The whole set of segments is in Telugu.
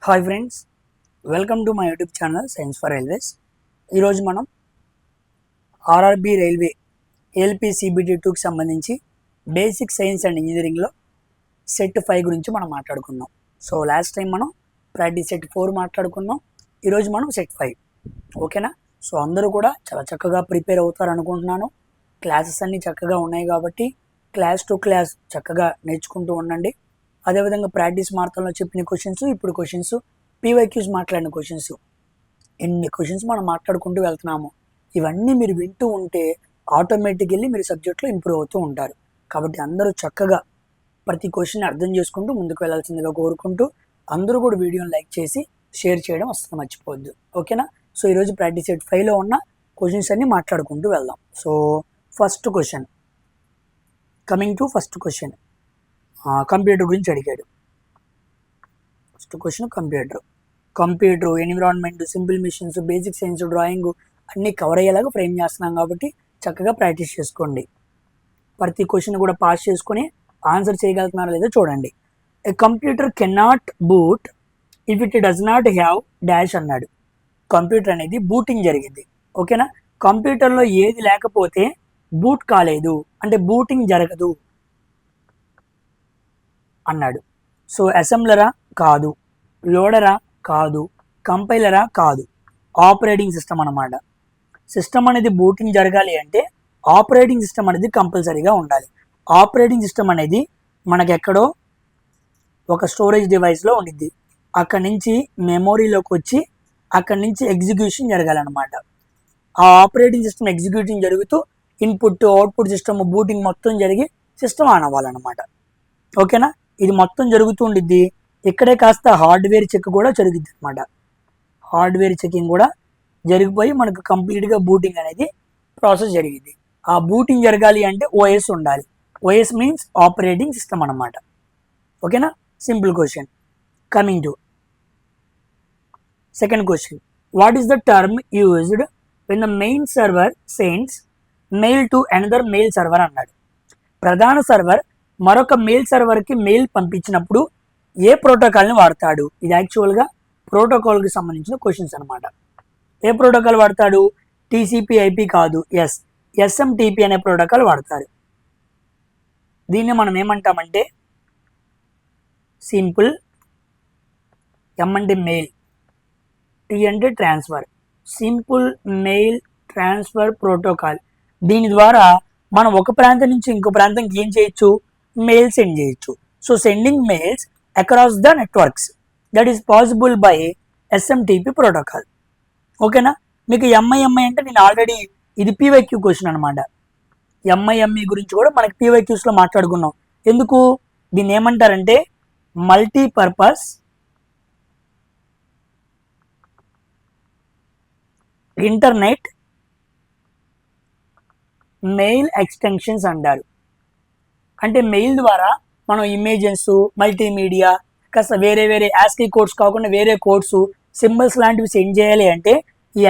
Hi friends, welcome to my YouTube channel science for railways. ఈరోజు మనం ఆర్ఆర్బి రైల్వే ఏఎల్పి సిబిటి 2కి సంబంధించి బేసిక్ సైన్స్ అండ్ ఇంజనీరింగ్లో సెట్ 5 గురించి మనం మాట్లాడుకున్నాం. సో లాస్ట్ టైం మనం ప్రాక్టీస్ సెట్ 4 మాట్లాడుకున్నాం. ఈరోజు మనం సెట్ 5. ఓకేనా? సో అందరూ కూడా చాలా చక్కగా ప్రిపేర్ అవుతారు అనుకుంటున్నాను. క్లాసెస్ అన్నీ చక్కగా ఉన్నాయి కాబట్టి క్లాస్ టు క్లాస్ చక్కగా నేర్చుకుంటూ ఉండండి. అదేవిధంగా ప్రాక్టీస్ మార్తంలో చెప్పిన క్వశ్చన్స్, ఇప్పుడు క్వశ్చన్స్, పీవైక్యూస్ మాట్లాడిన క్వశ్చన్స్, ఎన్ని క్వశ్చన్స్ మనం మాట్లాడుకుంటూ వెళ్తున్నాము. ఇవన్నీ మీరు వింటూ ఉంటే ఆటోమేటికల్లీ మీరు సబ్జెక్ట్లో ఇంప్రూవ్ అవుతూ ఉంటారు. కాబట్టి అందరూ చక్కగా ప్రతి క్వశ్చన్ అర్థం చేసుకుంటూ ముందుకు వెళ్ళాల్సిందిగా కోరుకుంటూ, అందరూ కూడా వీడియోని లైక్ చేసి షేర్ చేయడం అసలు మర్చిపోవద్దు. ఓకేనా? సో ఈరోజు ప్రాక్టీస్ సెట్ 5లో ఉన్న క్వశ్చన్స్ అన్ని మాట్లాడుకుంటూ వెళ్దాం. So first question, coming to first question, computer గురించి అడిగాడు. First question computer, environment, simple machines, basic science, drawing అన్నీ కవర్ అయ్యేలాగా ఫ్రేమ్ చేస్తున్నాం కాబట్టి చక్కగా ప్రాక్టీస్ చేసుకోండి. ప్రతి క్వశ్చన్ కూడా పాస్ చేసుకొని ఆన్సర్ చేయగలుగుతున్నారో లేదో చూడండి. A computer cannot boot if it does not have dash అన్నాడు. కంప్యూటర్ అనేది బూటింగ్ జరిగింది. ఓకేనా? కంప్యూటర్లో ఏది లేకపోతే బూట్ కాలేదు అంటే బూటింగ్ జరగదు అన్నాడు. సో అసెంబ్లరా కాదు, లోడరా కాదు, కంపైలరా కాదు, ఆపరేటింగ్ సిస్టమ్ అన్నమాట. సిస్టమ్ అనేది బూటింగ్ జరగాలి అంటే ఆపరేటింగ్ సిస్టమ్ అనేది కంపల్సరీగా ఉండాలి. ఆపరేటింగ్ సిస్టమ్ అనేది మనకెక్కడో ఒక స్టోరేజ్ డివైస్లో ఉండిద్ది. అక్కడి నుంచి మెమోరీలోకి వచ్చి అక్కడి నుంచి ఎగ్జిక్యూషన్ జరగాలన్నమాట. ఆ ఆపరేటింగ్ సిస్టమ్ ఎగ్జిక్యూటింగ్ జరుగుతూ ఇన్పుట్ అవుట్పుట్ సిస్టమ్ బూటింగ్ మొత్తం జరిగి సిస్టమ్ ఆన్ అవ్వాలన్నమాట. ఓకేనా? ఇది మొత్తం జరుగుతూ ఉండిద్ది. ఇక్కడే కాస్త హార్డ్వేర్ చెక్ కూడా జరుగుద్ది అనమాట. హార్డ్వేర్ చెకింగ్ కూడా జరిగిపోయి మనకు కంప్లీట్గా బూటింగ్ అనేది ప్రాసెస్ జరిగింది. ఆ బూటింగ్ జరగాలి అంటే ఓఎస్ ఉండాలి. ఓఎస్ మీన్స్ ఆపరేటింగ్ సిస్టమ్ అన్నమాట. ఓకేనా? Simple question. Coming to second question, what is the term used when the main server sends mail to another mail server అన్నాడు. ప్రధాన సర్వర్ మరొక మెయిల్ సర్వర్కి మెయిల్ పంపించినప్పుడు ఏ ప్రోటోకాల్ని వాడతాడు? ఇది యాక్చువల్గా ప్రోటోకాల్కి సంబంధించిన క్వశ్చన్స్ అనమాట. ఏ ప్రోటోకాల్ వాడతాడు? టీసీపీ/ఐపీ కాదు, ఎస్ఎంటీపీ అనే ప్రోటోకాల్ వాడతారు. దీన్ని మనం ఏమంటామంటే సింపుల్, ఎం అంటే మెయిల్, టీ అంటే transfer, simple mail transfer protocol. దీని ద్వారా మనం ఒక ప్రాంతం నుంచి ఇంకో ప్రాంతంకి ఏం చేయొచ్చు? మెయిల్ సెండ్ చేయొచ్చు. So sending mails across the networks that is possible by SMTP protocol. ఓకేనా? మీకు ఎంఐఎంఐ అంటే నేను ఆల్రెడీ ఇది పీవైక్యూ క్వశ్చన్ అనమాట. ఎంఐఎంఈ గురించి కూడా మనకి పీవైక్యూస్లో మాట్లాడుకున్నాం. ఎందుకు దీన్ని ఏమంటారంటే మల్టీపర్పస్ ఇంటర్నెట్ మెయిల్ ఎక్స్టెన్షన్స్ అంటారు. అంటే మెయిల్ ద్వారా మనం ఇమేజెస్, మల్టీమీడియా, కాస్త వేరే యాస్కీ కోడ్స్ కాకుండా వేరే కోడ్స్, సింబల్స్ లాంటివి సెండ్ చేయాలి అంటే ఈ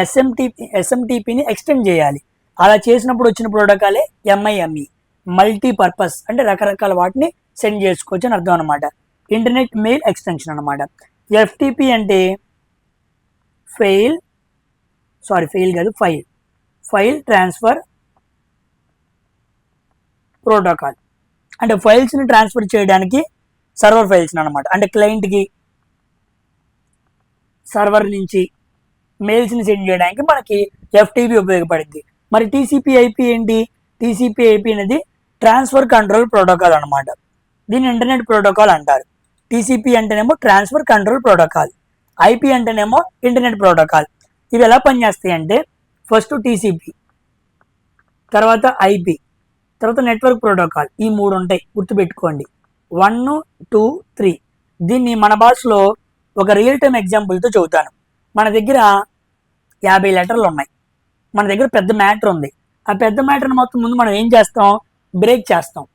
ఎస్ఎంటీపీని ఎక్స్టెండ్ చేయాలి. అలా చేసినప్పుడు వచ్చిన ప్రోటోకాలే ఎంఐఎంఈ. మల్టీపర్పస్ అంటే రకరకాల వాటిని సెండ్ చేసుకోవచ్చు అని అర్థం అనమాట. ఇంటర్నెట్ మెయిల్ ఎక్స్టెన్షన్ అనమాట. ఎఫ్టీపీ అంటే ఫైల్ ట్రాన్స్ఫర్ ప్రోటోకాల్. అంటే ఫైల్స్ని ట్రాన్స్ఫర్ చేయడానికి సర్వర్ ఫైల్స్ అనమాట. అంటే క్లయింట్కి సర్వర్ నుంచి మెయిల్స్ని సెండ్ చేయడానికి మనకి ఎఫ్టీపీ ఉపయోగపడుద్ది. మరి టీసీపీ/ఐపీ ఏంటి? టీసీపీ/ఐపీ అనేది ట్రాన్స్ఫర్ కంట్రోల్ ప్రోటోకాల్ అనమాట. దీన్ని ఇంటర్నెట్ ప్రోటోకాల్ అంటారు. టీసీపీ అంటేనేమో ట్రాన్స్ఫర్ కంట్రోల్ ప్రోటోకాల్, ఐపీ అంటేనేమో ఇంటర్నెట్ ప్రోటోకాల్. ఇవి ఎలా పనిచేస్తాయి అంటే ఫస్ట్ టీసీపీ, తర్వాత ఐపీ, తర్వాత నెట్వర్క్ ప్రోటోకాల్. ఈ 3 ఉంటాయి, గుర్తుపెట్టుకోండి. 1, 2, 3. దీన్ని మన భాషలో ఒక రియల్ టైమ్ ఎగ్జాంపుల్తో చెబుతాను. మన దగ్గర 50 లెటర్లు ఉన్నాయి. మన దగ్గర పెద్ద మ్యాటర్ ఉంది. ఆ పెద్ద మ్యాటర్ని మొత్తం ముందు మనం ఏం చేస్తాం? బ్రేక్ చేస్తాం.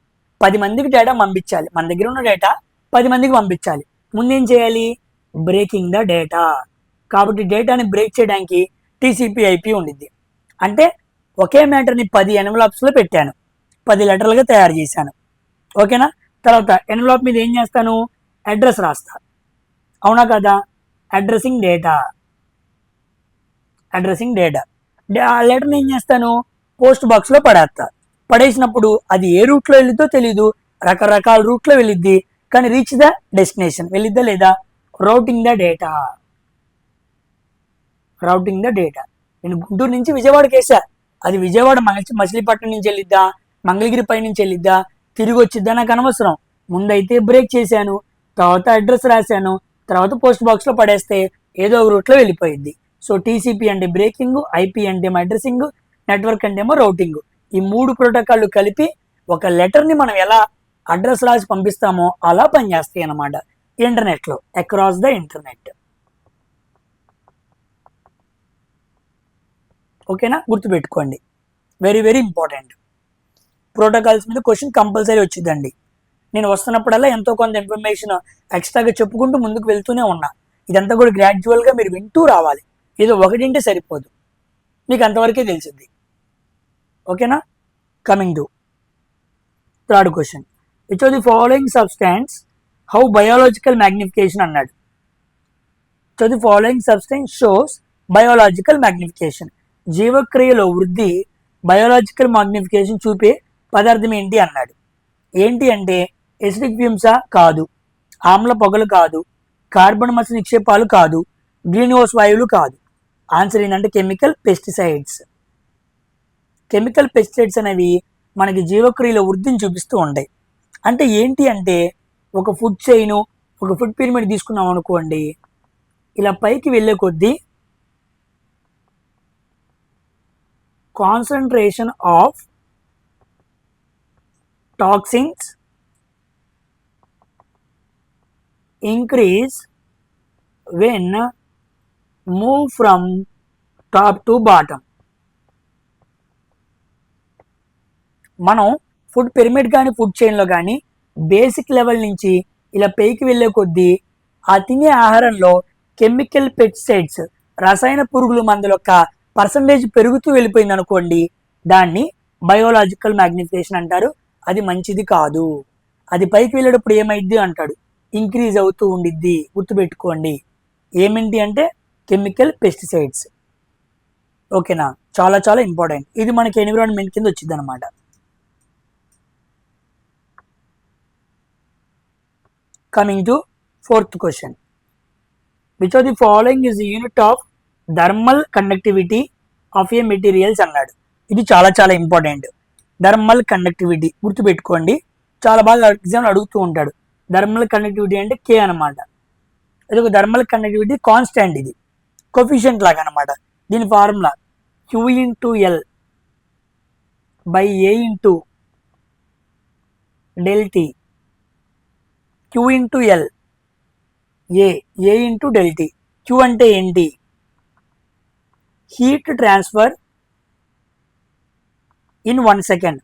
10 మందికి డేటా పంపించాలి. మన దగ్గర ఉన్న డేటా 10 మందికి పంపించాలి. ముందు ఏం చేయాలి? Breaking the data. కాబట్టి డేటాని బ్రేక్ చేయడానికి టీసీపీ/ఐపీ ఉండిద్ది. అంటే ఒకే మ్యాటర్ని 10 ఎన్వలప్స్లో పెట్టాను, 10 లెటర్లుగా తయారు చేశాను. ఓకేనా? తర్వాత ఎన్వలప్ మీద ఏం చేస్తాను? అడ్రస్ రాస్తా. అవునా కదా? Addressing data. ఆ లెటర్ని ఏం చేస్తాను, పోస్ట్ బాక్స్లో పడేస్తా. పడేసినప్పుడు అది ఏ రూట్లో వెళ్ళిద్దో తెలీదు, రకరకాల రూట్లో వెళ్ళిద్ది, కానీ రీచ్ ద డెస్టినేషన్ వెళ్ళిద్దా లేదా? Routing the data. నేను గుంటూరు నుంచి విజయవాడకి వేసా, అది విజయవాడ మచిలీపట్నం నుంచి వెళ్ళిద్దా, మంగళగిరి పై నుంచి వెళ్ళిద్దా, తిరిగి వచ్చిద్దా నాకు అనవసరం. ముందైతే బ్రేక్ చేశాను, తర్వాత అడ్రస్ రాశాను, తర్వాత పోస్ట్ బాక్స్లో పడేస్తే ఏదో ఒక రూట్లో వెళ్ళిపోయింది. సో టీసీపీ అంటే బ్రేకింగ్, ఐపీ అంటే అడ్రసింగ్, నెట్వర్క్ అంటే రౌటింగ్. ఈ 3 ప్రోటోకాల్ కలిపి ఒక లెటర్ని మనం ఎలా అడ్రస్ రాసి పంపిస్తామో అలా పనిచేస్తాయి అన్నమాట ఇంటర్నెట్లో, అక్రాస్ ద ఇంటర్నెట్. ఓకేనా, గుర్తుపెట్టుకోండి, వెరీ వెరీ ఇంపార్టెంట్. ప్రోటోకాల్స్ మీద క్వశ్చన్ కంపల్సరీ వచ్చిందండి. నేను వస్తున్నప్పుడల్లా ఎంతో కొంత ఇన్ఫర్మేషన్ ఎక్స్ట్రాగా చెప్పుకుంటూ ముందుకు వెళ్తూనే ఉన్నా. ఇదంతా కూడా గ్రాడ్యువల్గా మీరు వింటూ రావాలి, ఏదో ఒకటింటే సరిపోదు, మీకు అంతవరకే తెలిసింది. ఓకేనా, coming to third question. Which of the following substance how biological magnification అన్నాడు. Which of the following substance shows biological magnification. జీవక్రియలో వృద్ధి బయోలాజికల్ మ్యాగ్నిఫికేషన్ చూపే పదార్థం ఏంటి అన్నాడు. ఏంటి అంటే ఎసిడిక్ ఫ్యూమ్సా? కాదు. ఆమ్ల పొగలు కాదు. కార్బన్ మత్స్య నిక్షేపాలు కాదు. గ్రీన్ హౌస్ వాయువులు కాదు. ఆన్సర్ ఏంటంటే కెమికల్ పెస్టిసైడ్స్. కెమికల్ పెస్టిసైడ్స్ అనేవి మనకి జీవక్రియలో వృద్ధిని చూపిస్తూ ఉంటాయి. అంటే ఏంటి అంటే ఒక ఫుడ్ చైన్, ఒక ఫుడ్ పిరమిడ్ తీసుకున్నాం అనుకోండి, ఇలా పైకి వెళ్ళే కొద్దీ concentration of toxins increase when move from top to bottom. మనం ఫుడ్ పిరమిడ్ కానీ ఫుడ్ చైన్లో కానీ బేసిక్ లెవెల్ నుంచి ఇలా పైకి వెళ్ళే కొద్దీ ఆ తినే ఆహారంలో కెమికల్ పెస్టిసైడ్స్, రసాయన పురుగుల మందుల యొక్క పర్సంటేజ్ పెరుగుతూ వెళ్ళిపోయింది అనుకోండి, దాన్ని బయోలాజికల్ మ్యాగ్నిఫికేషన్ అంటారు. అది మంచిది కాదు. అది పైకి వెళ్ళేటప్పుడు ఏమైద్ది అంటాడు, ఇంక్రీజ్ అవుతూ ఉండిద్ది. గుర్తుపెట్టుకోండి, ఏమిటి అంటే కెమికల్ పెస్టిసైడ్స్. ఓకేనా, చాలా చాలా ఇంపార్టెంట్. ఇది మనకి ఎన్విరాన్మెంట్ కింద వచ్చింది అనమాట. Coming to fourth question. Which of the following is the unit of thermal conductivity of A materials అన్నాడు. ఇది చాలా చాలా ఇంపార్టెంట్. థర్మల్ కండక్టివిటీ గుర్తుపెట్టుకోండి, చాలా బాగా ఎగ్జామ్ అడుగుతూ ఉంటాడు. థర్మల్ కండక్టివిటీ అంటే కే అనమాట. ఇది ఒక థర్మల్ కండక్టివిటీ కాన్స్టాంట్, ఇది కోఫిషియంట్ లాగా అనమాట. దీని formula Q into L by A into del T. Q into L, A into del T. Q అంటే ఏంటి? Heat transfer in 1 second.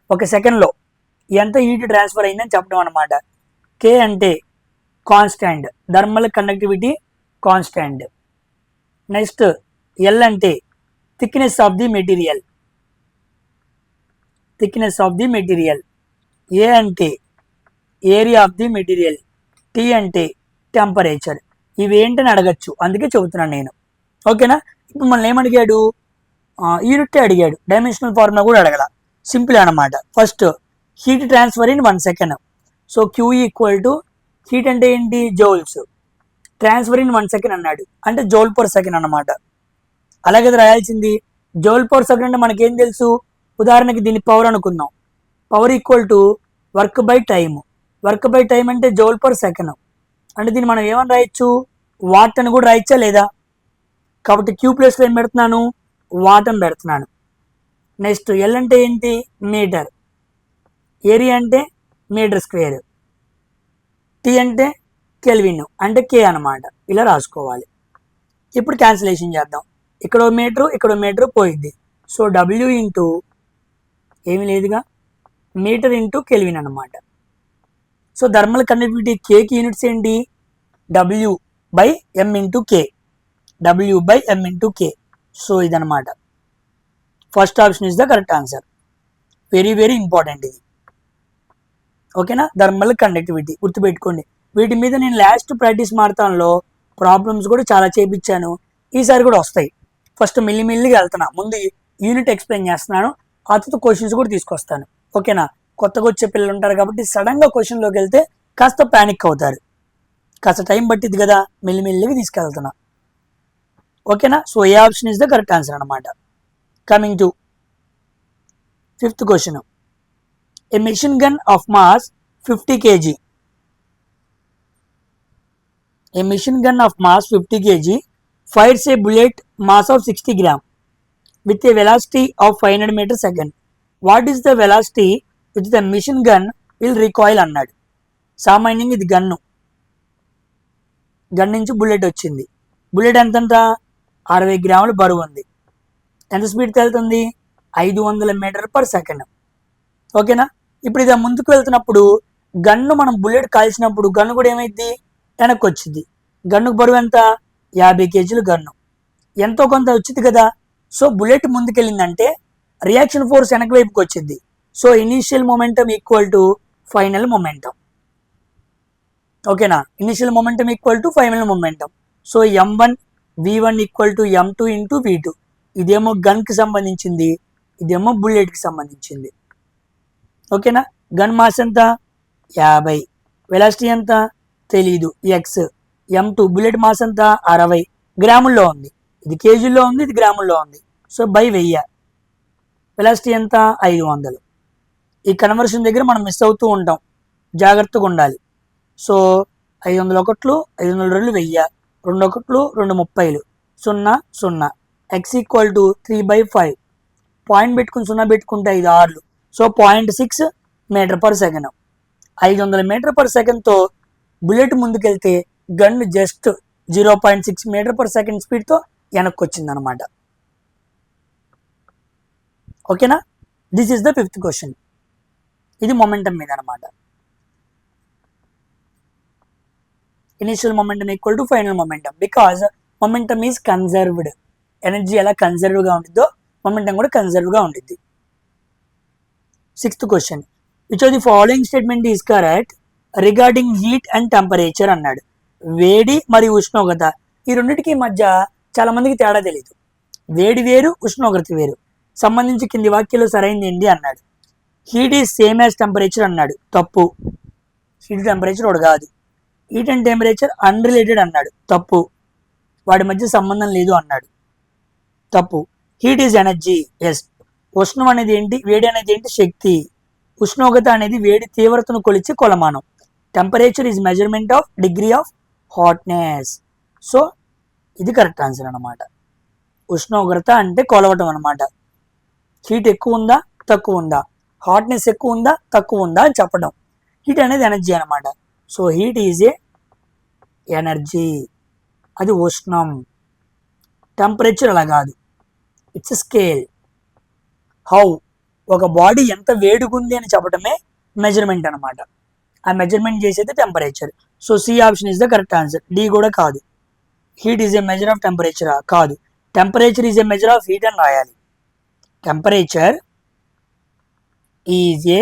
ఒక సెకండ్లో ఎంత హీట్ ట్రాన్స్ఫర్ అయిందని చెప్పడం అనమాట. కే అంటే constant, thermal conductivity constant. Next L అంటే thickness of the material, A అంటే area of the material, T అంటే టెంపరేచర్. ఇవి ఏంటని అడగచ్చు, అందుకే చెబుతున్నాను నేను. ఓకేనా, ఇప్పుడు మనల్ని ఏమడిగాడు, యూనిట్ అడిగాడు, డైమెన్షనల్ ఫార్ములా కూడా అడగల, సింపుల్ అనమాట. First heat transfer in 1 second. So Q equal to heat అంటే ఏంటి, జౌల్స్, ట్రాన్స్ఫర్ ఇన్ 1 సెకండ్ అన్నాడు అంటే జౌల్ పర్ సెకండ్ అనమాట. అలాగే రాయాల్సింది జౌల్ పర్ సెకండ్ అంటే మనకేం తెలుసు, ఉదాహరణకి దీన్ని పవర్ అనుకుందాం. Power equal to work by time. Work by time అంటే జౌల్ పర్ సెకండ్. అంటే దీన్ని మనం ఏమని రాయొచ్చు, వాట్ అని కూడా రాయొచ్చా లేదా? కాబట్టి క్యూ ప్లేస్లో ఏం పెడుతున్నాను, వాట్ అని పెడుతున్నాను. నెక్స్ట్ ఎల్ అంటే ఏంటి, మీటర్. ఏరియా అంటే మీటర్ స్క్వేర్. టీ అంటే కెల్విన్ అంటే కే అనమాట. ఇలా రాసుకోవాలి. ఇప్పుడు క్యాన్సిలేషన్ చేద్దాం. ఇక్కడ మీటరు పోయిద్ది. సో డబ్ల్యూ ఇంటూ ఏమి లేదుగా, మీటర్ ఇంటూ కెల్విన్ అనమాట. సో థర్మల్ కండక్టివిటీ కేకి యూనిట్స్ ఏంటి, W by M into K. So ఇదనమాట. First option is the correct answer. Very very important ఇది. ఓకేనా, థర్మల్ కండక్టివిటీ గుర్తుపెట్టుకోండి. వీటి మీద నేను లాస్ట్ ప్రాక్టీస్ మారతాన్లో ప్రాబ్లమ్స్ కూడా చాలా చేయించాను. ఈసారి కూడా వస్తాయి. ఫస్ట్ మెల్లిమెల్లిగా వెళ్తున్నా, ముందు యూనిట్ ఎక్స్ప్లెయిన్ చేస్తున్నాను, ఆ తర్వాత క్వశ్చన్స్ కూడా తీసుకొస్తాను. ఓకేనా? కొత్తగా వచ్చే పిల్లలు ఉంటారు కాబట్టి సడన్గా క్వశ్చన్లోకి వెళ్తే కాస్త ప్యానిక్ అవుతారు. కాస్త టైం పట్టింది కదా, మెల్లిమెల్లిగా తీసుకెళ్తున్నా. ఓకేనా? So A option is the correct answer అనమాట. Coming to 5th question. A machine gun of mass 50 kg. A machine gun of mass 50 kg fires a bullet mass of 60 gram with a velocity of 500 meter second. What is the velocity which the machine gun will recoil అన్నాడు. సామాన్యంగా ఇది గన్ నుంచి బుల్లెట్ వచ్చింది. బుల్లెట్ ఎంతంట? 60 గ్రాముల బరువు ఉంది. ఎంత స్పీడ్ వెళ్తుంది? 500 మీటర్ పర్ సెకండ్. ఓకేనా? ఇప్పుడు ఇది ముందుకు వెళ్తున్నప్పుడు గన్ను మనం బుల్లెట్ కాల్చినప్పుడు గన్ను కూడా ఏమైంది? వెనక్కి వచ్చింది. గన్నుకు బరువు ఎంత? 50 కేజీలు గన్ను. ఎంతో కొంత వచ్చింది కదా. సో బుల్లెట్ ముందుకెళ్ళిందంటే రియాక్షన్ ఫోర్స్ వెనక వైపుకి వచ్చింది. So initial momentum equal to final momentum. ఓకేనా? Initial momentum equal to final momentum. So m1 v1 equal to m2 into v2. ఇదేమో గన్కి సంబంధించింది, ఇదేమో బుల్లెట్కి సంబంధించింది. ఓకేనా? గన్ మాస్ ఎంత? 50. వెలాసిటీ ఎంత? తెలీదు, x. m2 బుల్లెట్ మాస్ ఎంత? 60 గ్రాముల్లో ఉంది. ఇది కేజీల్లో ఉంది, ఇది గ్రాముల్లో ఉంది. So by 1000. వెలాసిటీ ఎంత? 500. ఈ కన్వర్షన్ దగ్గర మనం మిస్ అవుతూ ఉంటాం, జాగ్రత్తగా ఉండాలి. సో 500 ఒకట్లు, 500 రెండు 1000, 2 ఒకట్లు 2 30, 0 0. x equal to 3/5. పాయింట్ పెట్టుకుని 0 పెట్టుకుంటే 5 6. So 0.6 meter per second. 500 meter per సెకండ్తో బుల్లెట్ ముందుకెళ్తే gun just 0.6 meter per second స్పీడ్తో వెనక్కి వచ్చింది అనమాట. ఓకేనా? This is the 5th question. ఇది మొమెంటం మీద అనమాట. Initial momentum equal to final momentum because momentum is conserved. Energy ఎలా కన్జర్వ్గా ఉంటుందో మొమెంటం కూడా కన్జర్వ్గా ఉంటుంది. 6th question. Which of the following statement is correct regarding heat and temperature అన్నాడు. వేడి మరియు ఉష్ణోగ్రత ఈ రెండింటికి మధ్య చాలా మందికి తేడా తెలియదు. వేడి వేరు, ఉష్ణోగ్రత వేరు. సంబంధించి కింది వాక్యాలు సరైనది ఏంటి అన్నాడు. Heat is same as temperature అన్నాడు. తప్పు. హీట్ టెంపరేచర్ ఒకటి కాదు. హీట్ అండ్ టెంపరేచర్ అన్రిలేటెడ్ అన్నాడు. తప్పు. వాడి మధ్య సంబంధం లేదు అన్నాడు. తప్పు. Heat is energy. ఎస్. ఉష్ణం అనేది ఏంటి? వేడి అనేది ఏంటి? శక్తి. ఉష్ణోగ్రత అనేది వేడి తీవ్రతను కొలిచే కొలమానం. Temperature is measurement of degree of hotness. So ఇది కరెక్ట్ ఆన్సర్ అనమాట. ఉష్ణోగ్రత అంటే కొలవటం అనమాట. హీట్ ఎక్కువ ఉందా, తక్కువ ఉందా, హాట్నెస్ ఎక్కువ ఉందా, తక్కువ ఉందా అని చెప్పడం. హీట్ అనేది ఎనర్జీ అనమాట. So heat is a energy, అది ఉష్ణం. టెంపరేచర్ అలా కాదు, ఇట్స్ స్కేల్. హౌ ఒక బాడీ ఎంత వేడిగుంది అని చెప్పడమే మెజర్మెంట్ అనమాట. ఆ మెజర్మెంట్ చేసేది temperature. So C option is the correct answer. D కూడా కాదు. Heat is a measure of temperature కాదు. Temperature is a measure of heat అని రాయాలి. Temperature is a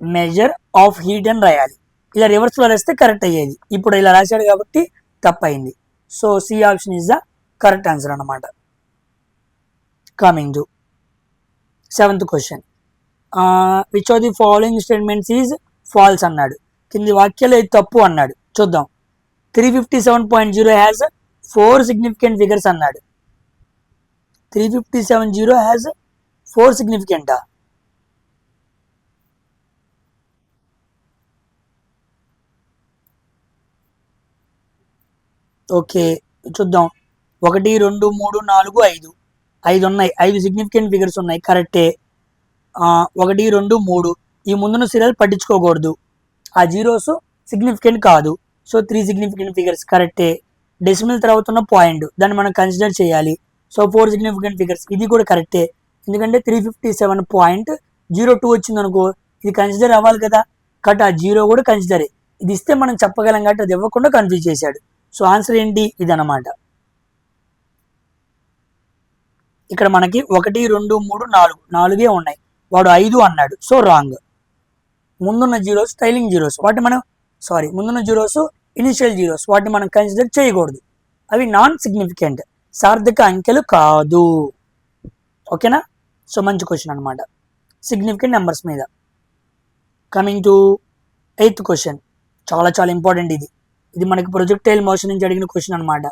measure of heat అని రాయాలి. ఇలా రివర్స్లో రాస్తే కరెక్ట్ అయ్యేది. ఇప్పుడు ఇలా రాశాడు కాబట్టి తప్పయింది. So C option is the correct answer అనమాట. Coming to 7th question. Which of the following statements is false అన్నాడు. కింది వాక్యాలు ఇది తప్పు అన్నాడు. చూద్దాం. 357.0 హ్యాజ్ 4 సిగ్నిఫికెంట్ ఫిగర్స్ అన్నాడు. 357.0 హ్యాజ్ 4 సిగ్నిఫికెంటా? ఓకే చూద్దాం. 1 2 3 4 5 5 ఉన్నాయి. 5 సిగ్నిఫికెంట్ ఫిగర్స్ ఉన్నాయి. కరెక్టే. 1 2 3 ఈ ముందున్న సీరియల్ పట్టించుకోకూడదు. ఆ జీరోస్ సిగ్నిఫికెంట్ కాదు. సో 3 సిగ్నిఫికెంట్ ఫిగర్స్ కరెక్టే. డెసిమల్ తర్వాత ఉన్న పాయింట్ దాన్ని మనం కన్సిడర్ చేయాలి. సో 4 సిగ్నిఫికెంట్ ఫిగర్స్ ఇది కూడా కరెక్టే. ఎందుకంటే 357.02 వచ్చింది అనుకో, ఇది కన్సిడర్ అవ్వాలి కదా. కట్ ఆ జీరో కూడా కన్సిడరే. ఇది ఇస్తే మనం చెప్పగలం కాబట్టి అది ఇవ్వకుండా కన్ఫ్యూజ్ చేశాడు. సో ఆన్సర్ ఏంటి? ఇదన్నమాట. ఇక్కడ మనకి 1 2 3 4 నాలుగే ఉన్నాయి. వాడు 5 అన్నాడు. So wrong. ముందున్న జీరోస్ స్టైలింగ్ జీరోస్, వాటి మనం ముందున్న జీరోస్ ఇనిషియల్ జీరోస్, వాటిని మనం కన్సిడర్ చేయకూడదు, అవి నాన్ సిగ్నిఫికెంట్, సార్థక అంకెలు కాదు. ఓకేనా? సో మంచి క్వశ్చన్ అనమాట సిగ్నిఫికెంట్ నెంబర్స్ మీద. కమింగ్ టు 8th క్వశ్చన్, చాలా చాలా ఇంపార్టెంట్ ఇది మనకి ప్రొజెక్టైల్ మోషన్ నుంచి అడిగిన క్వశ్చన్ అనమాట.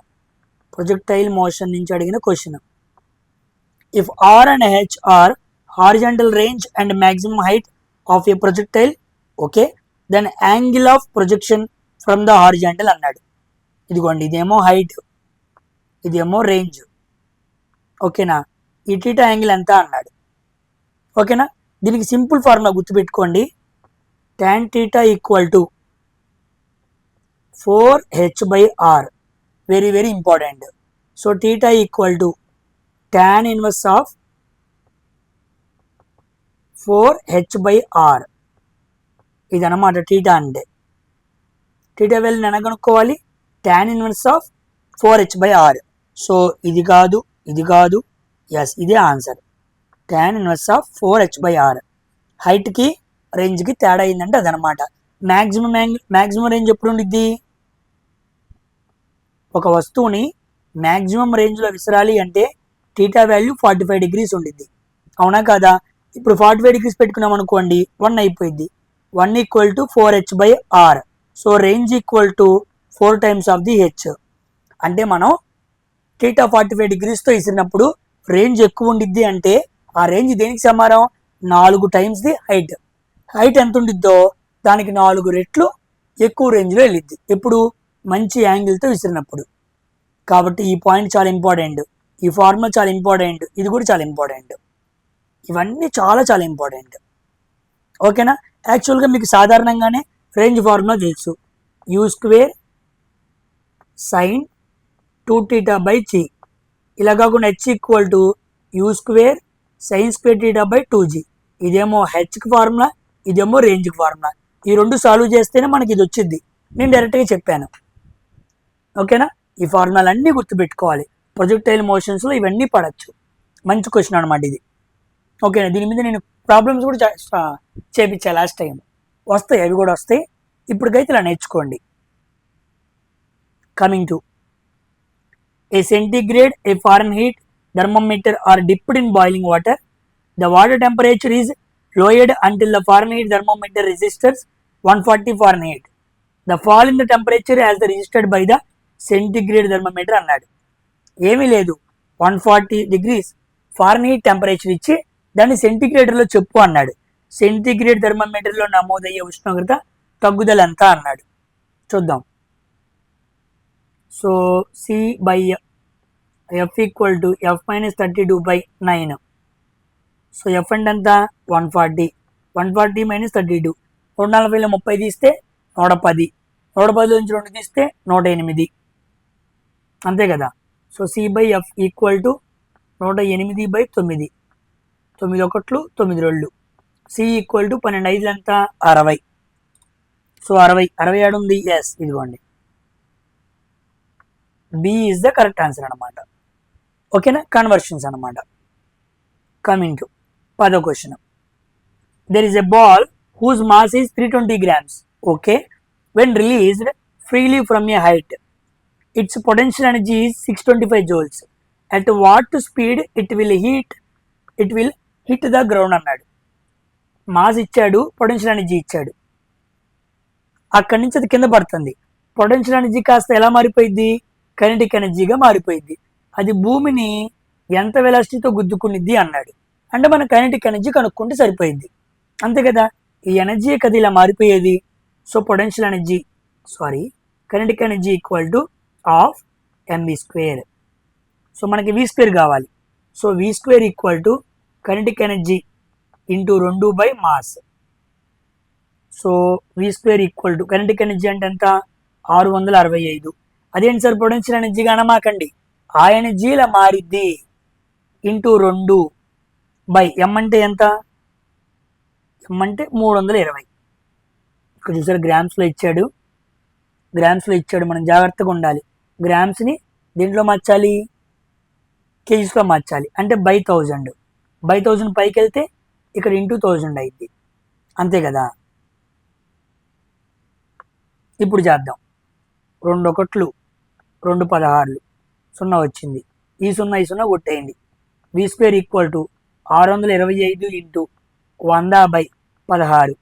ప్రొజెక్టైల్ మోషన్ నుంచి అడిగిన question. If R and H are horizontal range and maximum height of a projectile, okay, then angle of projection from the horizontal అన్నాడు. ఇదిగోండి, ఇదేమో హైట్, ఇదేమో రేంజ్. ఓకేనా? ఈ టీటా యాంగిల్ ఎంత అన్నాడు. ఓకేనా? దీనికి సింపుల్ ఫార్ములా గుర్తుపెట్టుకోండి, tan theta equal to 4h/r. Very very important. So theta equal to tan inverse of 4h/r. ఇదన్నమాట టీటా అంటే. టీటా వాల్యూ నేను కనుక్కోవాలి, tan inverse of 4h/r. So ఇది కాదు, ఇది కాదు, ఎస్ ఇదే answer, tan inverse of 4h/r. హైట్కి రేంజ్కి తేడా అయిందంటే అదనమాట. మ్యాక్సిమం రేంజ్ ఎప్పుడు ఉండిద్ది? ఒక వస్తువుని మ్యాక్సిమం రేంజ్లో విసరాలి అంటే టీటా వాల్యూ 45 degrees ఉండిద్ది, అవునా కాదా? ఇప్పుడు 45 degrees పెట్టుకున్నాం అనుకోండి, 1 అయిపోయింది. 1 equal to 4h/r. So range equal to 4 times of the H. అంటే మనం టీటా 45 degreesతో విసిరినప్పుడు రేంజ్ ఎక్కువ ఉండిద్ది అంటే ఆ రేంజ్ దేనికి సమానం? 4 times ది హైట్. హైట్ ఎంత ఉండిద్దో దానికి 4 రెట్లు ఎక్కువ రేంజ్లో వెళ్ళిద్ది, ఎప్పుడు? మంచి యాంగిల్తో విసిరినప్పుడు. కాబట్టి ఈ పాయింట్ చాలా ఇంపార్టెంట్, ఈ ఫార్ములా చాలా ఇంపార్టెంట్, ఇది కూడా చాలా ఇంపార్టెంట్. ఇవన్నీ చాలా చాలా ఇంపార్టెంట్. ఓకేనా? యాక్చువల్గా మీకు సాధారణంగానే రేంజ్ ఫార్ములా తెలుసు, u² sin 2θ/g. ఇలా కాకుండా h equal to u² sin² θ/2g. ఇదేమో హెచ్కి ఫార్ములా, ఇదేమో రేంజ్కి ఫార్ములా. ఈ రెండు సాల్వ్ చేస్తేనే మనకి ఇది వచ్చింది, నేను డైరెక్ట్గా చెప్పాను. ఓకేనా? ఈ ఫార్ములాలు అన్నీ గుర్తుపెట్టుకోవాలి, ప్రొజెక్టైల్ మోషన్స్లో ఇవన్నీ పడచ్చు. మంచి క్వశ్చన్ అనమాట ఇది. ఓకేనా? దీని మీద నేను ప్రాబ్లమ్స్ కూడా చేపించాను లాస్ట్ టైం, వస్తాయి, అవి కూడా వస్తాయి. ఇప్పటికైతే ఇలా నేర్చుకోండి. Coming to a centigrade, a Fahrenheit thermometer are dipped in boiling water. The water temperature is lowered until the Fahrenheit thermometer registers 140 Fahrenheit. The fall in the temperature as registered by the centigrade thermometer అన్నాడు. ఏమీ లేదు, 140 degrees ఫారెన్హీట్ టెంపరేచర్ ఇచ్చి దాన్ని సెంటిగ్రేడ్లో చెప్పు అన్నాడు. సెంటిగ్రేడ్ థర్మోమీటర్లో నమోదయ్యే ఉష్ణోగ్రత తగ్గుదల ఎంత అన్నాడు. చూద్దాం. So C/F equal to F - 32/9. So F అంటే ఎంత? 140. 140 - 32, 140లో 30 తీస్తే 110, 110లో నుంచి 2 తీస్తే 108, అంతే కదా. So C/F equal to 108/9, 9 1 9 2. C equal to 12 5 ఎంత? 60. సో 60 ఏడు ఉంది, ఎస్ ఇదిగోండి, B is the correct answer అనమాట. ఓకేనా? కన్వర్షన్స్ అనమాట. కమింగ్ టు 10వ question. There is a ball whose mass is 320 grams. Okay, when released freely from a height its potential energy is 625 joules. At what speed it will hit the ground అన్నాడు. మాస్ ఇచ్చాడు, పొటెన్షియల్ ఎనర్జీ ఇచ్చాడు, అక్కడి నుంచి అది కింద పడుతుంది. పొటెన్షియల్ ఎనర్జీ కాస్త ఎలా మారిపోయింది? కైనెటిక్ ఎనర్జీగా మారిపోయింది. అది భూమిని ఎంత వెలాసిటీతో గుద్దుకునిద్ది అన్నాడు. అంటే మనం కైనెటిక్ ఎనర్జీ కనుక్కుంటే సరిపోయింది, అంతే కదా. ఈ ఎనర్జీ కదా ఇలా మారిపోయేది. So potential energy kinetic energy equal to half mv². So మనకి v² కావాలి. So v² equal to kinetic energy into 2/మాస్. So v² equal to kinetic energy అంటే ఎంత? 665. అదేంటి సార్ పొటెన్షియల్ ఎనర్జీగా అనమాకండి, ఆ ఎనర్జీ ఇలా మారిద్ది, ఇంటూ 2/m అంటే ఎంత? m అంటే 320. ఇక్కడ చూసారు గ్రామ్స్లో ఇచ్చాడు, మనం జాగ్రత్తగా ఉండాలి. గ్రామ్స్ని దీంట్లో మార్చాలి, కేజీస్లో మార్చాలి, అంటే బై 1000 పైకి వెళ్తే ఇక్కడ ఇంటూ 1000 అయింది, అంతే కదా. ఇప్పుడు చేద్దాం. 2 ఒకట్లు 2 16లు 0 వచ్చింది. ఈ 0 కొట్టేయండి. v² equal to 625 into 100/16.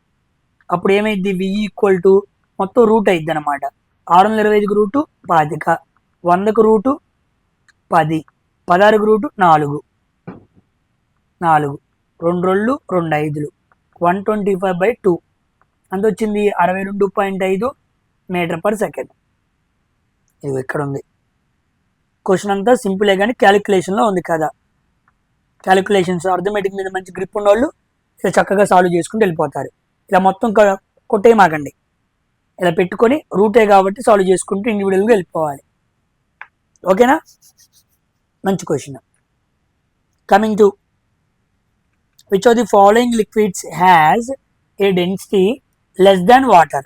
అప్పుడు ఏమైంది? v ఈక్వల్ టు మొత్తం రూట్ అయింది అనమాట. 625కి రూటు 25, 100కు రూటు 10, 16కు రూటు 4, 2 2 5 125/2 అంత వచ్చింది 62.5 మీటర్ పర్ సెకండ్. ఇది ఇక్కడ ఉంది. క్వశ్చన్ అంతా సింపులే కానీ క్యాలిక్యులేషన్లో ఉంది కదా. క్యాలిక్యులేషన్స్ అర్థమెటిక్ మీద మంచి గ్రిప్ ఉన్నవాళ్ళు ఇలా చక్కగా సాల్వ్ చేసుకుంటూ వెళ్ళిపోతారు. ఇలా మొత్తం కొట్టేయమాకండి, ఇలా పెట్టుకొని రూటే కాబట్టి సాల్వ్ చేసుకుంటూ ఇండివిజువల్గా వెళ్ళిపోవాలి. ఓకేనా? మంచి question. Coming to which of the following liquids has a density less than water?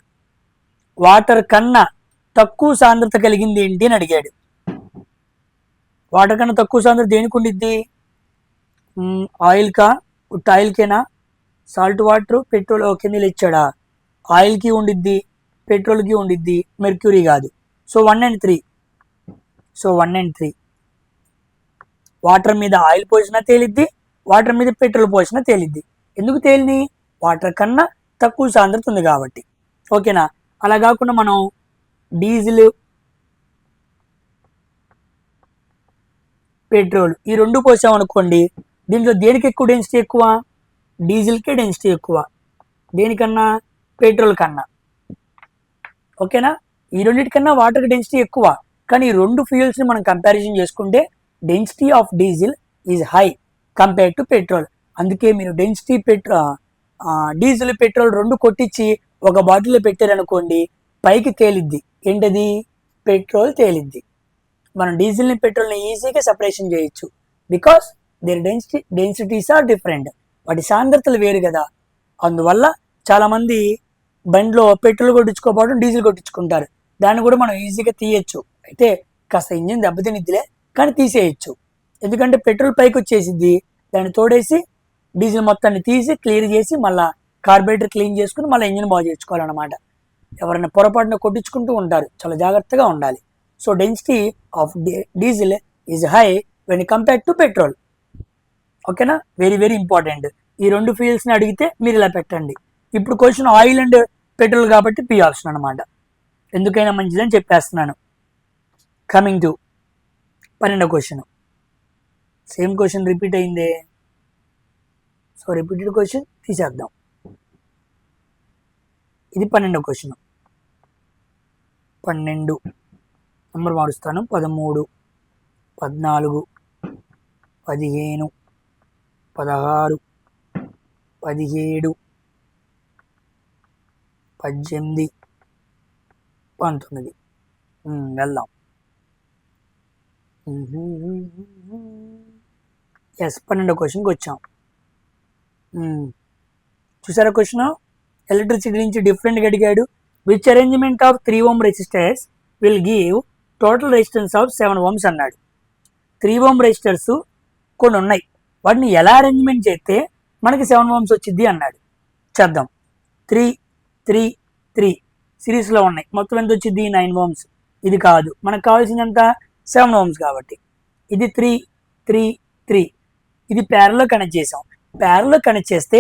Water కన్నా తక్కువ సాంద్రత కలిగింది ఏంటి అని అడిగాడు. వాటర్ కన్నా తక్కువ సాంద్రత దేనికి ఉండిద్ది? ఆయిల్కా? ఆయిల్కేనా? సాల్ట్ వాటర్, పెట్రోల్ కింద ఇచ్చాడా? ఆయిల్కి ఉండిద్ది, పెట్రోల్కి ఉండిద్ది, మెర్క్యూరీ కాదు. So 1 and 3. So 1 and 3. Water మీద ఆయిల్ పోసినా తేలిద్ది, వాటర్ మీద పెట్రోల్ పోసినా తేలిద్ది. ఎందుకు తేలిని? వాటర్ కన్నా తక్కువ సాంద్రత ఉంది కాబట్టి. ఓకేనా? అలా కాకుండా మనం డీజిల్, పెట్రోల్ ఈ రెండు పోసామనుకోండి, దీంట్లో దేనికి ఎక్కువ డెన్సిటీ ఎక్కువ? డీజిల్కే డెన్సిటీ ఎక్కువ. దేనికన్నా? పెట్రోల్ కన్నా. ఓకేనా? ఈ రెండింటికన్నా వాటర్కి డెన్సిటీ ఎక్కువ. కానీ ఈ రెండు ఫ్యూయల్స్ని మనం కంపారిజన్ చేసుకుంటే density of diesel is high compare to petrol. అందుకే మీరు డెన్సిటీ డీజిల్, పెట్రోల్ రెండు కొట్టించి ఒక బాటిల్లో పెట్టారనుకోండి, పైకి తేలిద్ది. ఏంటది? పెట్రోల్ తేలిద్ది. మనం డీజిల్ని, పెట్రోల్ని ఈజీగా సపరేషన్ చేయొచ్చు. Because their densities are different. వాటి సాంద్రతలు వేరు కదా. అందువల్ల చాలామంది బండిలో పెట్రోల్ కొట్టించుకోకపోవడం డీజిల్ కొట్టించుకుంటారు. దాన్ని కూడా మనం ఈజీగా తీయచ్చు. అయితే కాస్త ఇంజిన్ దెబ్బతినిద్దిలే, కానీ తీసేయచ్చు. ఎందుకంటే పెట్రోల్ పైకి వచ్చేసిద్ది, దాన్ని తోడేసి డీజిల్ మొత్తాన్ని తీసి క్లియర్ చేసి మళ్ళీ కార్బోరేటర్ క్లీన్ చేసుకుని మళ్ళీ ఇంజిన్ బాగు చేసుకోవాలన్నమాట. ఎవరైనా పొరపాటున కొట్టించుకుంటూ ఉంటారు, చాలా జాగ్రత్తగా ఉండాలి. So density of diesel is high when compared to petrol. ఓకేనా? Very very important. ఈ రెండు ఫ్యూయల్స్ని అడిగితే మీరు ఇలా పెట్టండి. ఇప్పుడు క్వశ్చన్ ఆయిల్ అండ్ పెట్రోల్ కాబట్టి పి ఆప్షన్ అనమాట. ఎందుకైనా మంచిదని చెప్పేస్తున్నాను. కమింగ్ టు 12వ క్వశ్చన్. సేమ్ క్వశ్చన్ రిపీట్ అయిందే. సో రిపీటెడ్ క్వశ్చన్ తీసేద్దాం. ఇది 12వ క్వశ్చన్. 12 నెంబర్ మారుస్తాను. 13, 14, 15, 16, 17, 18, 19. వెళ్దాం. ఎస్, 12వ క్వశ్చన్కి వచ్చాం. చూసారా క్వశ్చన్? ఎలక్ట్రిసిటీ గురించి డిఫరెంట్గా అడిగాడు. Which arrangement of 3 ohm resistors will give total resistance of 7 ohms అన్నాడు. 3 ohm రెసిస్టర్స్ కొన్ని ఉన్నాయి, వాటిని ఎలా అరేంజ్మెంట్ చేస్తే మనకి 7 ohms వచ్చింది అన్నాడు. చేద్దాం. 3, 3, 3 సిరీస్లో ఉన్నాయి. మొత్తం ఎంత వచ్చింది? 9 ohms. ఇది కాదు, మనకు కావాల్సిందంతా 7 ohms కాబట్టి ఇది 3, 3, 3. ఇది ప్యారల్లో కనెక్ట్ చేసాం. ప్యారల్లో కనెక్ట్ చేస్తే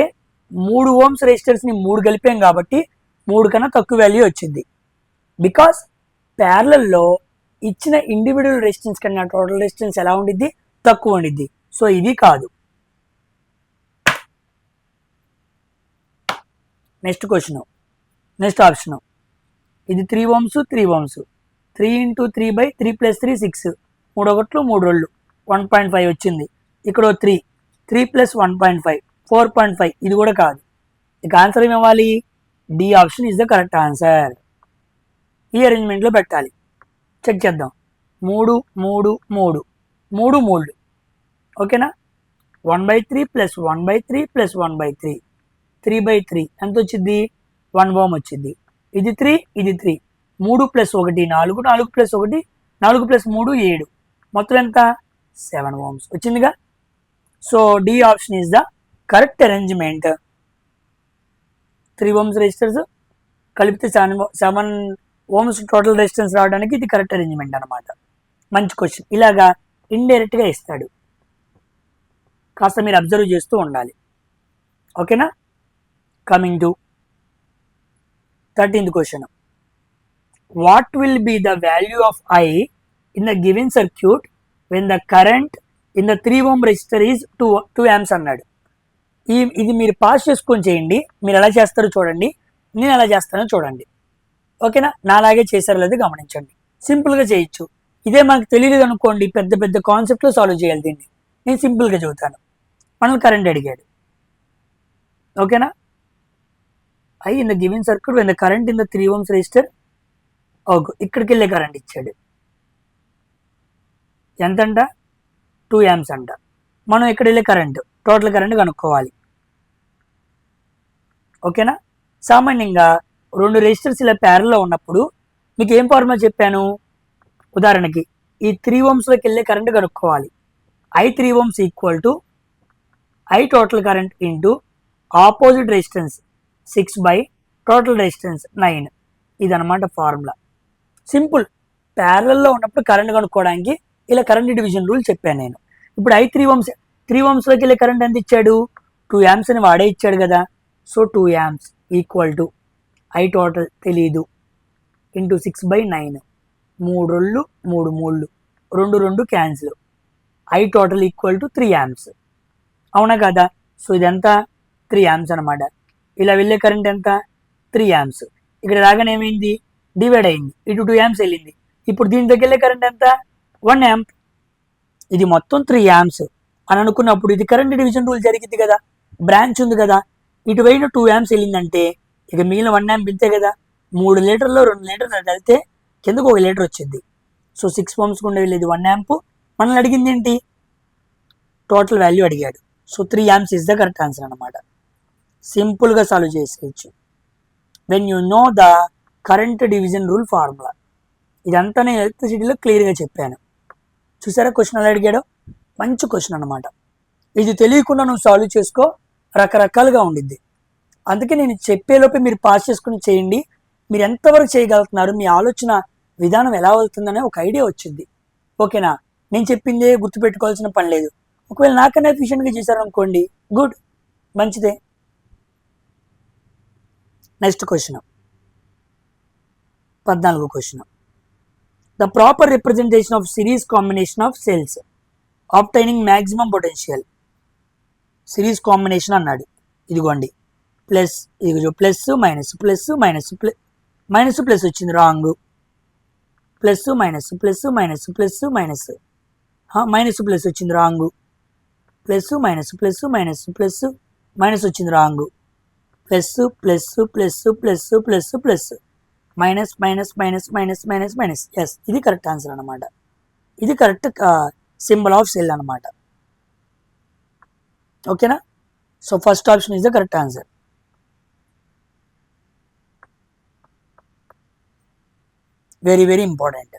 3 ohms రెసిస్టర్స్ని 3 కలిపాం కాబట్టి 3 కన్నా తక్కువ వాల్యూ వచ్చింది. బికాస్ ప్యారలల్లో ఇచ్చిన ఇండివిజువల్ రెసిస్టెన్స్ కన్నా టోటల్ రెసిస్టెన్స్ ఎలా ఉండిద్ది? తక్కువ ఉండిద్ది. సో ఇది కాదు. Next question, next option. ఇది 3 ohms, 3 ohms. 3 × 3/3 + 3 6. 3 ఒకట్లు 3 2 1.5 వచ్చింది. ఇక్కడ 3 + 1.5 4.5. ఇది కూడా కాదు. ఇక ఆన్సర్ ఏమి ఇవ్వాలి? D option is the correct answer. ఈ అరేంజ్మెంట్లో పెట్టాలి. చెక్ చేద్దాం. 3 3 3 3 3. ఓకేనా? 1/3 + 1/3 + 1/3 3/3 ఎంత వచ్చింది? 1 ohm వచ్చింది. ఇది 3, ఇది 3. 3 + 1 4, 4 + 1 4 + 3 7. మొత్తం ఎంత? 7 ohms వచ్చిందిగా. So D option is the correct arrangement. 3 ohms resistors కలిపితే 7 ఓమ్స్ టోటల్ రెసిస్టెన్స్ రావడానికి ఇది కరెక్ట్ అరేంజ్మెంట్ అనమాట. మంచి క్వశ్చన్. ఇలాగా ఇండైరెక్ట్గా ఇస్తాడు, కాస్త మీరు అబ్జర్వ్ చేస్తూ ఉండాలి. ఓకేనా. Coming to 13th question. What will be the value of I in the given circuit when the current in the 3 ohm resistor is 2 amps అన్నాడు. ఇది మీరు పాస్ చేసుకొని చేయండి. మీరు ఎలా చేస్తారో చూడండి, నేను ఎలా చేస్తానో చూడండి. ఓకేనా. నాలాగే చేశారో లేదో గమనించండి. సింపుల్గా చేయొచ్చు. ఇదే మనకు తెలియదు అనుకోండి, పెద్ద పెద్ద కాన్సెప్ట్లో సాల్వ్ చేయాలి దీన్ని. నేను సింపుల్గా చెబుతాను. మనం కరెంట్ అడిగాడు. ఓకేనా. I in the given circuit when the current in the 3 ohms resistor, okay, ఇక్కడికి వెళ్ళే కరెంట్ ఇచ్చాడు. ఎంతంట? 2 amps అంట. మనం ఇక్కడ వెళ్ళే కరెంట్, టోటల్ కరెంట్ కనుక్కోవాలి. ఓకేనా. సామాన్యంగా 2 రెసిస్టర్స్ ఇలా ప్యారల్లో ఉన్నప్పుడు మీకు ఏం ఫార్ములా చెప్పాను? ఉదాహరణకి ఈ 3 ohmsలోకి వెళ్ళే కరెంట్ కనుక్కోవాలి. I3 ohms equal to I total current into opposite resistance 6 total resistance 9. ఇదనమాట ఫార్ములా. సింపుల్. ప్యారలల్లో ఉన్నప్పుడు కరెంట్ కనుక్కోవడానికి ఇలా కరెంట్ డివిజన్ రూల్ చెప్పాను నేను. ఇప్పుడు I3 ohmsలోకి వెళ్ళే కరెంట్ ఎంత ఇచ్చాడు? 2 amps అని వాడే ఇచ్చాడు కదా. So 2 amps equal to I total తెలీదు into 6/9. 3 2 3 2 2 cancel. I total equal to 3 amps. అవునా కదా. సో ఇదంతా 3 amps అనమాట. ఇలా వెళ్ళే కరెంట్ ఎంత? 3 amps. ఇక్కడ రాగానే ఏమైంది? డివైడ్ అయింది, ఇటు 2 amps వెళ్ళింది. ఇప్పుడు దీని దగ్గర వెళ్ళే కరెంట్ ఎంత? 1 amp. ఇది మొత్తం 3 amps అని అనుకున్నప్పుడు ఇది కరెంట్ డివిజన్ రూల్ జరిగింది కదా. బ్రాంచ్ ఉంది కదా, ఇటువైన 2 amps వెళ్ళిందంటే ఇక మిగిలిన 1 amp ఇంతే కదా. 3 లీటర్లో 2 లీటర్లు వెళ్తే కిందకు 1 లీటర్ వచ్చింది. సో 6 ohms గుండా వెళ్ళేది 1 amp. మనల్ని అడిగింది ఏంటి? టోటల్ వాల్యూ అడిగాడు. So 3 amps is the correct answer అనమాట. సింపుల్గా సాల్వ్ చేసేయచ్చు when you know the current division rule formula. ఇదంతా నేను ఎలక్ట్రిసిటీలో క్లియర్గా చెప్పాను. చూసారా క్వశ్చన్ ఎలా అడిగాడో? మంచి క్వశ్చన్ అనమాట. ఇది తెలియకుండా నువ్వు సాల్వ్ చేసుకో, రకరకాలుగా ఉండిద్ది. అందుకే నేను చెప్పేలోపే మీరు పాస్ చేసుకుని చేయండి. మీరు ఎంతవరకు చేయగలుగుతున్నారు, మీ ఆలోచన విధానం ఎలా వెళ్తుందనే ఒక ఐడియా వచ్చింది. ఓకేనా. నేను చెప్పిందే గుర్తుపెట్టుకోవాల్సిన పని లేదు. ఒకవేళ నాకన్నా ఎఫిషియెంట్గా చేశారనుకోండి, గుడ్, మంచిదే. నెక్స్ట్ క్వశ్చన్ 14వ question. The proper representation of series combination of cells obtaining maximum potential. Series combination అన్నాడు. ఇదిగోండి ప్లస్, ఇదిగో plus minus plus minus minus plus వచ్చింది, wrong. Plus minus plus minus plus minus minus plus వచ్చింది, wrong. Plus minus plus minus plus minus వచ్చింది, wrong. Plus plus plus plus plus plus minus minus minus minus minus minus. Yes, ఇది కరెక్ట్ ఆన్సర్ అనమాట. ఇది కరెక్ట్ సింబల్ ఆఫ్ సెల్ అనమాట. ఓకేనా. So first option is the correct answer. Very very important.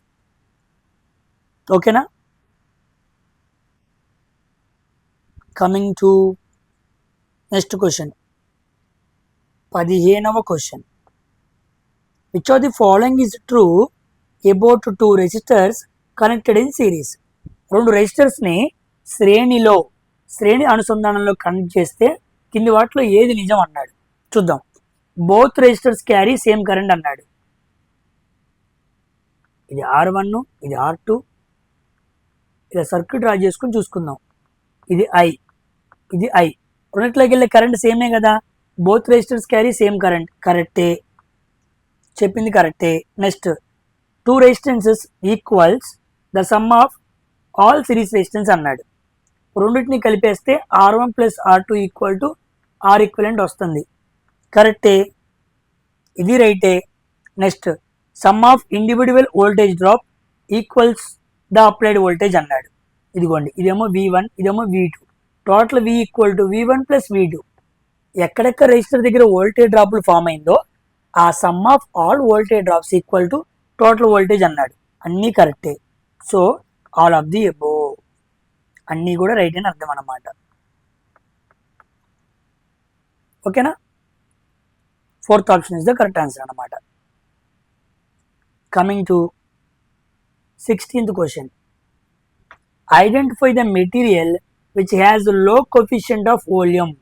ఓకేనా. కమింగ్ టు నెక్స్ట్ క్వశ్చన్, 15వ question. Which of the following is true about 2 resistors connected in series. 2 రెసిస్టర్స్ని శ్రేణి అనుసంధానంలో కనెక్ట్ చేస్తే కింది వాటిలో ఏది నిజం అన్నాడు. చూద్దాం. Both resistors carry same current అన్నాడు. ఇది R1, ఇది R2. ఇలా సర్క్యూట్ డ్రా చేసుకుని చూసుకుందాం. ఇది I, ఇది I. రెండిట్లోకి వెళ్ళే కరెంట్ సేమే కదా. Both resistors carry same current. కరెక్టే, చెప్పింది కరెక్టే. Next 2 resistances equals the sum of all series resistance అన్నాడు. రెండింటిని కలిపేస్తే R1 plus R2 equal to R equivalent వస్తుంది. కరెక్టే, ఇది రైటే. Next some of individual voltage drop equals the applied voltage అన్నాడు. ఇదిగోండి, ఇదేమో V1, ఇదేమో V2. Total V equal to V1 plus V2. ఎక్కడెక్కడ రెసిస్టర్ దగ్గర వోల్టేజ్ డ్రాప్లు ఫామ్ అయిందో ఆ some of all voltage drops equal to total voltage అన్నాడు. అన్నీ కరెక్టే. So all of the above, అన్నీ కూడా రైట్ అని అర్థం అన్నమాట. ఓకేనా. 4th option is the correct answer అన్నమాట. Coming to 16th question, identify the material which has low coefficient of volume.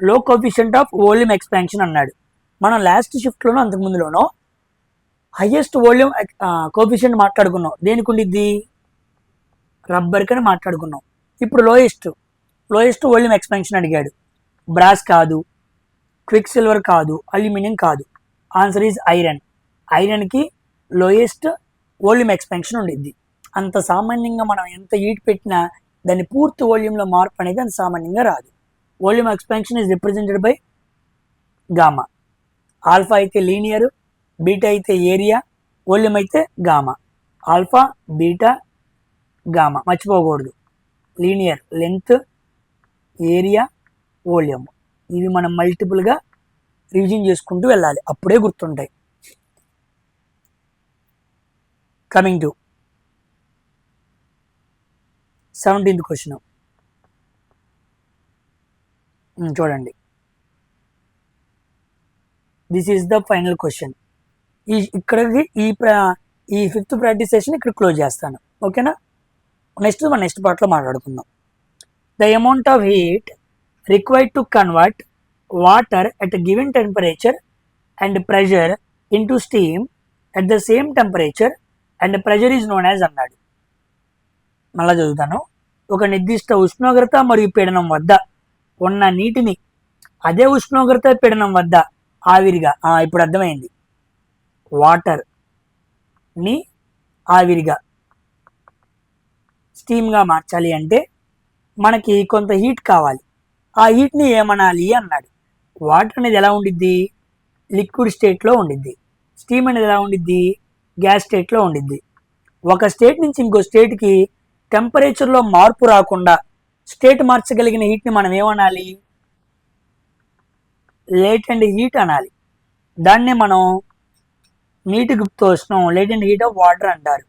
Low coefficient of volume expansion అన్నాడు. మనం లాస్ట్ షిఫ్ట్లోనో అంతకుముందులోనో హైయెస్ట్ వాల్యూమ్ కోఫిషియంట్ మాట్లాడుకున్నాం. దేనికి ఉండిద్ది? రబ్బర్కి అని మాట్లాడుకున్నాం. ఇప్పుడు లోయెస్ట్ వాల్యూమ్ ఎక్స్పాన్షన్ అడిగాడు. బ్రాస్ కాదు, క్విక్ సిల్వర్ కాదు, అల్యూమినియం కాదు. Answer is iron. ఐరన్కి లోయెస్ట్ వాల్యూమ్ ఎక్స్పాన్షన్ ఉండిద్ది. అంత సామాన్యంగా మనం ఎంత హీట్ పెట్టినా దాని పూర్తి వాల్యూమ్లో మార్పు అనేది అంత సామాన్యంగా రాదు. Volume expansion is represented by gamma. Alpha అయితే లీనియర్, బీటా అయితే ఏరియా, వాల్యూమ్ అయితే గామా. ఆల్ఫా, బీటా, గామా మర్చిపోకూడదు. లీనియర్ లెంత్, ఏరియా, వాల్యూమ్, ఇవి మనం మల్టిపుల్గా రివిజన్ చేసుకుంటూ వెళ్ళాలి, అప్పుడే గుర్తుంటాయి. కమింగ్ టు 17th క్వశ్చన్ చూడండి. This is the final question. ఇక్కడికి ఈ 5th ప్రాక్టీస్ సెషన్ ఇక్కడ క్లోజ్ చేస్తాను. ఓకేనా? నెక్స్ట్ పార్ట్లో మాట్లాడుకుందాం. The amount of heat required to convert water at given temperature and pressure into steam at the same temperature and pressure is known as అన్నాడు. మళ్ళా చదువుతాను. ఒక నిర్దిష్ట ఉష్ణోగ్రత మరియు పీడనం వద్ద ఉన్న నీటిని అదే ఉష్ణోగ్రత పీడనం వద్ద ఆవిరిగా, ఇప్పుడు అర్థమైంది, వాటర్ని ఆవిరిగా స్టీమ్గా మార్చాలి అంటే మనకి కొంత హీట్ కావాలి. ఆ హీట్ని ఏమనాలి అన్నాడు. వాటర్ అనేది ఎలా ఉండిద్ది? లిక్విడ్ స్టేట్లో ఉండిద్ది. స్టీమ్ అనేది ఎలా ఉండిద్ది? గ్యాస్ స్టేట్లో ఉండిద్ది. ఒక స్టేట్ నుంచి ఇంకో స్టేట్కి టెంపరేచర్లో మార్పు రాకుండా స్టేట్ మార్చగలిగిన హీట్ని మనం ఏమనాలి? లేటెంట్ హీట్ అనాలి. దాన్నే మనం నీటి గుప్త ఉష్ణం, లేటెంట్ హీట్ ఆఫ్ వాటర్ అంటారు.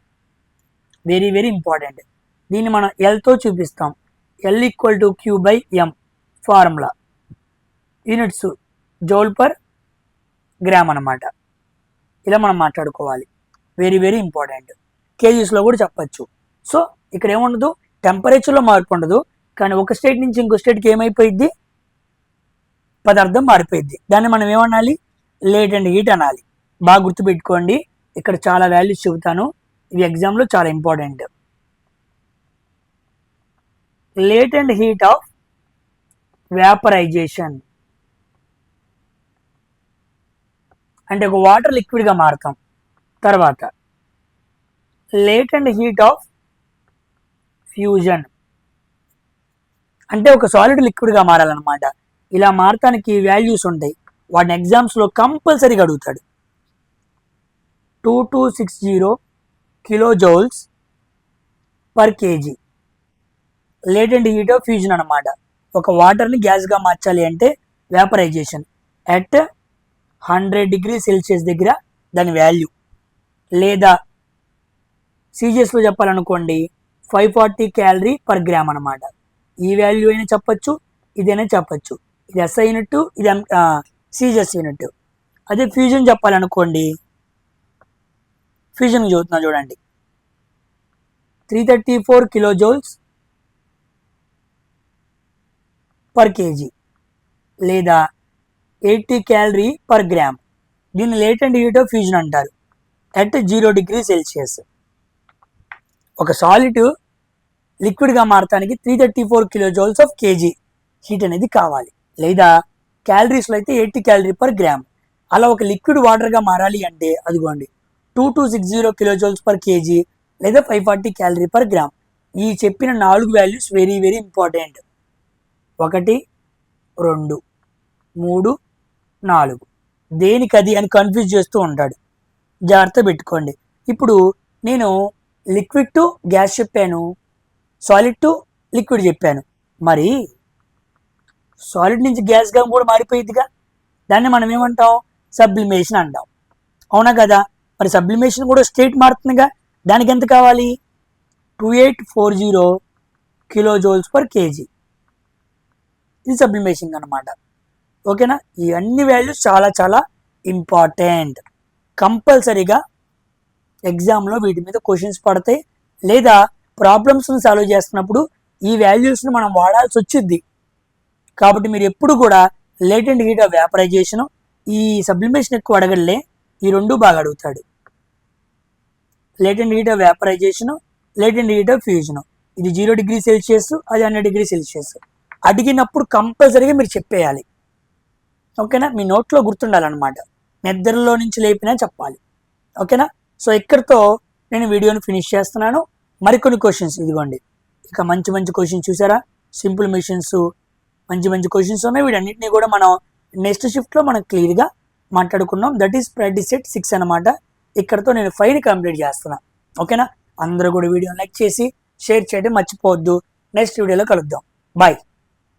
Very very important. దీన్ని మనం ఎల్తో చూపిస్తాం. L equal to Q by M formula. Units joule per gram అన్నమాట. ఇలా మనం మాట్లాడుకోవాలి. Very very important. కేజీస్లో కూడా చెప్పచ్చు. సో ఇక్కడ ఏముండదు, టెంపరేచర్లో మార్పు ఉండదు, కానీ ఒక స్టేట్ నుంచి ఇంకో స్టేట్కి ఏమైపోయిద్ది? పదార్థం మారిపోయిద్ది. దాన్ని మనం ఏమనాలి? లేటెంట్ హీట్ అనాలి. బాగా గుర్తుపెట్టుకోండి. ఇక్కడ చాలా వాల్యూస్ చెబుతాను, ఇవి ఎగ్జామ్లో చాలా important. Latent heat of vaporisation అంటే ఒక వాటర్ లిక్విడ్గా మారుతాం. తర్వాత లేటెంట్ హీట్ ఆఫ్ ఫ్యూజన్ అంటే ఒక సాలిడ్ లిక్విడ్గా మారాలన్నమాట. ఇలా మారటానికి వాల్యూస్ ఉంటాయి, వాటిని ఎగ్జామ్స్లో కంపల్సరీగా అడుగుతాడు. 2260 kilo joules per KG latent heat of fusion అనమాట. ఒక వాటర్ని గ్యాస్గా మార్చాలి అంటే వేపరైజేషన్ అట్ 100 degrees Celsius దగ్గర దాని వాల్యూ, లేదా సీజియస్లో చెప్పాలనుకోండి 540 calorie per gram అనమాట. ఈ వాల్యూ అయినా చెప్పచ్చు, ఇదైనా చెప్పచ్చు. ఇది ఎస్ఐ యూనిట్, ఇది సీజియస్ యూనిట్. అదే ఫ్యూజన్ చెప్పాలనుకోండి, ఫ్యూజన్ చదువుతున్నా చూడండి. 334 kilojoules per kg లేదా 80 calorie per gram. దీన్ని లేటెంట్ హీట్ ఆఫ్ ఫ్యూజన్ అంటారు అట్ 0 degrees Celsius. ఒక సాలిడ్ లిక్విడ్గా మారటానికి 334 kilojoules ఆఫ్ కేజీ హీట్ అనేది కావాలి, లేదా క్యాలరీస్లో అయితే 80 calorie per gram. అలా ఒక లిక్విడ్ వాటర్గా మారాలి అంటే అదిగోండి 2260 kilojoules per kg లేదా 540 calorie per gram. ఈ చెప్పిన 4 వాల్యూస్ వెరీ వెరీ ఇంపార్టెంట్. 1, 2, 3, 4 దేనికది అని కన్ఫ్యూజ్ చేస్తూ ఉంటాడు, జాగ్రత్త పెట్టుకోండి. ఇప్పుడు నేను లిక్విడ్ టు గ్యాస్ చెప్పాను, సాలిడ్ టు లిక్విడ్ చెప్పాను. మరి సాలిడ్ నుంచి గ్యాస్గా కూడా మారిపోయిద్దిగా, దాన్ని మనం ఏమంటాం? సబ్లిమేషన్ అంటాం. అవునా కదా? మరి సబ్లిమేషన్ కూడా స్టేట్ మారుతుందిగా, దానికి ఎంత కావాలి? 2840 kilojoules per kg. ఇది సబ్లిమేషన్ అనమాట. ఓకేనా? ఈ అన్ని వాల్యూస్ చాలా చాలా ఇంపార్టెంట్. కంపల్సరీగా ఎగ్జామ్లో వీటి మీద క్వశ్చన్స్ పడతాయి, లేదా ప్రాబ్లమ్స్ని సాల్వ్ చేస్తున్నప్పుడు ఈ వాల్యూస్ని మనం వాడాల్సి వచ్చింది. కాబట్టి మీరు ఎప్పుడు కూడా లేటెంట్ హీట్ ఆఫ్ వేపరైజేషన్, ఈ సబ్లిమేషన్ ఎక్కువ అడగలే, ఈ రెండు బాగా అడుగుతాడు. Latent heat of vaporisation, latent heat of fusion. ఇది 0 డిగ్రీ సెల్సియస్, అది 100 డిగ్రీ సెల్సియస్. అడిగినప్పుడు కంపల్సరీగా మీరు చెప్పేయాలి. ఓకేనా, మీ నోట్లో గుర్తుండాలన్నమాట. నిద్రలో నుంచి లేపినా చెప్పాలి. ఓకేనా. సో ఇక్కడితో నేను వీడియోని ఫినిష్ చేస్తున్నాను. మరికొన్ని క్వశ్చన్స్ ఇదిగోండి, ఇక మంచి మంచి క్వశ్చన్స్ చూసారా, సింపుల్ మిషన్స్, మంచి మంచి క్వశ్చన్స్ ఉన్నాయి. వీటన్నిటిని కూడా మనం నెక్స్ట్ షిఫ్ట్లో మనం క్లియర్గా మాట్లాడుకున్నాం. దట్ ఈస్ ప్రాక్టీస్ సెట్ 6 అనమాట. ఇక్కడతో నేను 5ని కంప్లీట్ చేస్తున్నా. ఓకేనా. అందరూ కూడా వీడియోని లైక్ చేసి షేర్ చేయడం మర్చిపోవద్దు. నెక్స్ట్ వీడియోలో కలుద్దాం. బాయ్.